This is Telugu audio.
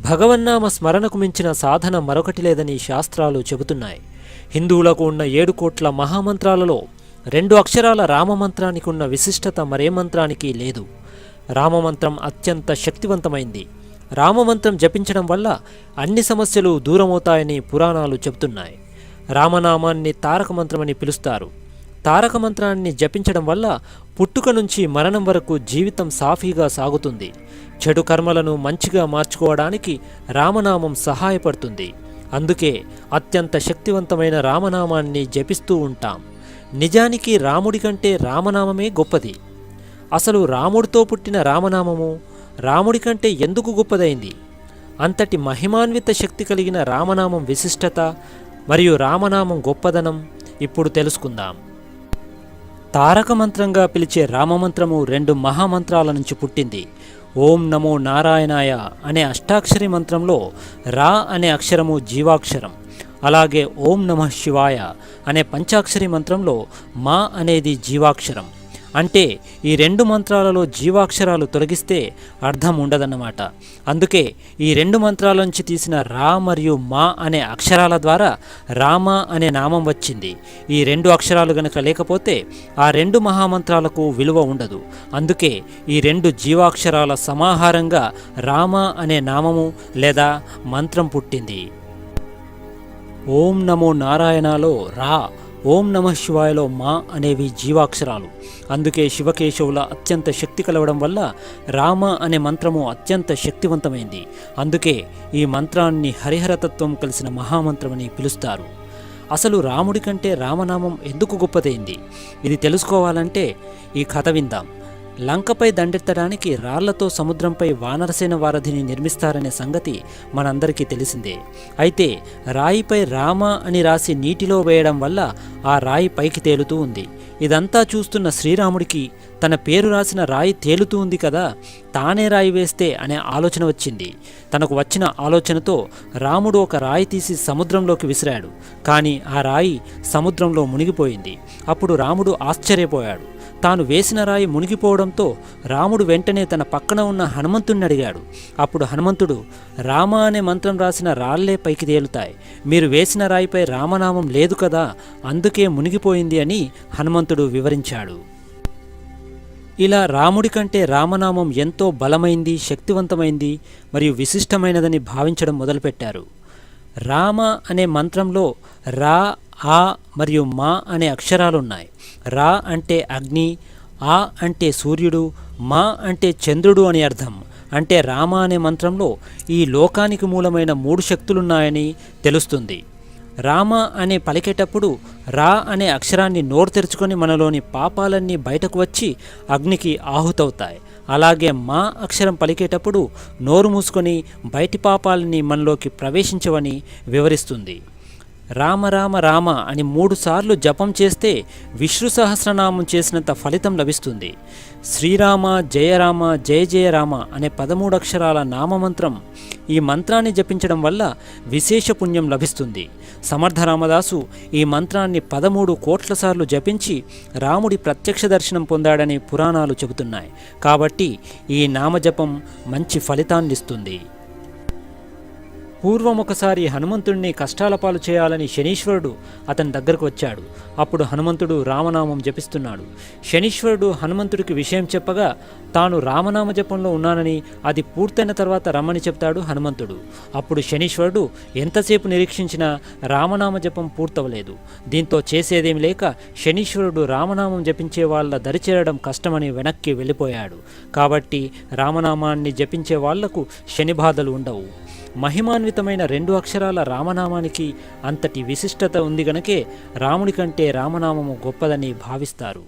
భగవన్నామ స్మరణకు మించిన సాధన మరొకటి లేదని శాస్త్రాలు చెబుతున్నాయి. హిందువులకు ఉన్న 7 కోట్ల మహామంత్రాలలో 2 అక్షరాల రామమంత్రానికి ఉన్న విశిష్టత మరే మంత్రానికి లేదు. రామమంత్రం అత్యంత శక్తివంతమైంది. రామమంత్రం జపించడం వల్ల అన్ని సమస్యలు దూరమవుతాయని పురాణాలు చెబుతున్నాయి. రామనామాన్ని తారక మంత్రమని పిలుస్తారు. తారక మంత్రాన్ని జపించడం వల్ల పుట్టుక నుంచి మరణం వరకు జీవితం సాఫీగా సాగుతుంది. చెడు కర్మలను మంచిగా మార్చుకోవడానికి రామనామం సహాయపడుతుంది. అందుకే అత్యంత శక్తివంతమైన రామనామాన్ని జపిస్తూ ఉంటాం. నిజానికి రాముడి కంటే రామనామమే గొప్పది. అసలు రాముడితో పుట్టిన రామనామము రాముడి కంటే ఎందుకు గొప్పదైంది? అంతటి మహిమాన్విత శక్తి కలిగిన రామనామం విశిష్టత మరియు రామనామం గొప్పదనం ఇప్పుడు తెలుసుకుందాం. తారక మంత్రంగా పిలిచే రామమంత్రము 2 మహామంత్రాల నుంచి పుట్టింది. ఓం నమో నారాయణాయ అనే అష్టాక్షరి మంత్రంలో రా అనే అక్షరము జీవాక్షరం. అలాగే ఓం నమః శివాయ అనే పంచాక్షరి మంత్రంలో మా అనేది జీవాక్షరం. అంటే ఈ 2 మంత్రాలలో జీవాక్షరాలు తొలగిస్తే అర్థం ఉండదన్నమాట. అందుకే ఈ 2 మంత్రాల నుంచి తీసిన రా మరియు మా అనే అక్షరాల ద్వారా రామ అనే నామం వచ్చింది. ఈ 2 అక్షరాలు గనక లేకపోతే ఆ 2 మహామంత్రాలకు విలువ ఉండదు. అందుకే ఈ 2 జీవాక్షరాల సమాహారంగా రామ అనే నామము లేదా మంత్రం పుట్టింది. ఓం నమో నారాయణలో రా, ఓం నమః శివాయలో మా అనేవి జీవాక్షరాలు. అందుకే శివకేశవుల అత్యంత శక్తి కలవడం వల్ల రామ అనే మంత్రము అత్యంత శక్తివంతమైంది. అందుకే ఈ మంత్రాన్ని హరిహరతత్వం కలిసిన మహామంత్రమని పిలుస్తారు. అసలు రాముడి కంటే రామనామం ఎందుకు గొప్పదైంది? ఇది తెలుసుకోవాలంటే ఈ కథ విందాం. లంకపై దండెత్తడానికి రాళ్లతో సముద్రంపై వానరసేన వారధిని నిర్మిస్తారనే సంగతి మనందరికీ తెలిసిందే. అయితే రాయిపై రామ అని రాసి నీటిలో వేయడం వల్ల ఆ రాయి పైకి తేలుతూ ఉంది. ఇదంతా చూస్తున్న శ్రీరాముడికి తన పేరు రాసిన రాయి తేలుతూ ఉంది కదా, తానే రాయి వేస్తే అనే ఆలోచన వచ్చింది. తనకు వచ్చిన ఆలోచనతో రాముడు ఒక రాయి తీసి సముద్రంలోకి విసిరాడు. కానీ ఆ రాయి సముద్రంలో మునిగిపోయింది. అప్పుడు రాముడు ఆశ్చర్యపోయాడు. తాను వేసిన రాయి మునిగిపోవడంతో రాముడు వెంటనే తన పక్కన ఉన్న హనుమంతుడిని అడిగాడు. అప్పుడు హనుమంతుడు, రామ అనే మంత్రం రాసిన రాళ్లే పైకి తేలుతాయి, మీరు వేసిన రాయిపై రామనామం లేదు కదా, అందుకే మునిగిపోయింది అని హనుమంతుడు వివరించాడు. ఇలా రాముడి కంటే రామనామం ఎంతో బలమైంది, శక్తివంతమైంది మరియు విశిష్టమైనదని భావించడం మొదలుపెట్టారు. రామ అనే మంత్రంలో రా, ఆ మరియు మా అనే అక్షరాలున్నాయి. రా అంటే అగ్ని, ఆ అంటే సూర్యుడు, మా అంటే చంద్రుడు అని అర్థం. అంటే రామ అనే మంత్రంలో ఈ లోకానికి మూలమైన 3 శక్తులున్నాయని తెలుస్తుంది. రామ అనే పలికేటప్పుడు రా అనే అక్షరాన్ని నోరు తెరుచుకొని మనలోని పాపాలన్నీ బయటకు వచ్చి అగ్నికి ఆహుతవుతాయి. అలాగే మా అక్షరం పలికేటప్పుడు నోరు మూసుకొని బయటి పాపాలని మనలోకి ప్రవేశించవని వివరిస్తుంది. రామ రామ రామ అని 3 సార్లు జపం చేస్తే విష్ణు సహస్రనామం చేసినంత ఫలితం లభిస్తుంది. శ్రీరామ జయరామ జయ జయ రామ అనే 13 అక్షరాల నామమంత్రం. ఈ మంత్రాన్ని జపించడం వల్ల విశేష పుణ్యం లభిస్తుంది. సమర్థ రామదాసు ఈ మంత్రాన్ని 13 కోట్ల సార్లు జపించి రాముడి ప్రత్యక్ష దర్శనం పొందాడని పురాణాలు చెబుతున్నాయి. కాబట్టి ఈ నామజపం మంచి ఫలితాన్నిస్తుంది. పూర్వం ఒకసారి హనుమంతుడిని కష్టాల పాలు చేయాలని శనీశ్వరుడు అతని దగ్గరకు వచ్చాడు. అప్పుడు హనుమంతుడు రామనామం జపిస్తున్నాడు. శనీశ్వరుడు హనుమంతుడికి విషయం చెప్పగా తాను రామనామ జపంలో ఉన్నానని, అది పూర్తయిన తర్వాత రమ్మని చెప్తాడు హనుమంతుడు. అప్పుడు శనీశ్వరుడు ఎంతసేపు నిరీక్షించినా రామనామ జపం పూర్తవలేదు. దీంతో చేసేదేమి లేక శనీశ్వరుడు రామనామం జపించే వాళ్ళ దరిచేరడం కష్టమని వెనక్కి వెళ్ళిపోయాడు. కాబట్టి రామనామాన్ని జపించే వాళ్లకు శని బాధలు ఉండవు. మహిమాన్వితమైన 2 అక్షరాల రామనామానికి అంతటి విశిష్టత ఉంది గనకే రాముడి కంటే రామనామము గొప్పదని భావిస్తారు.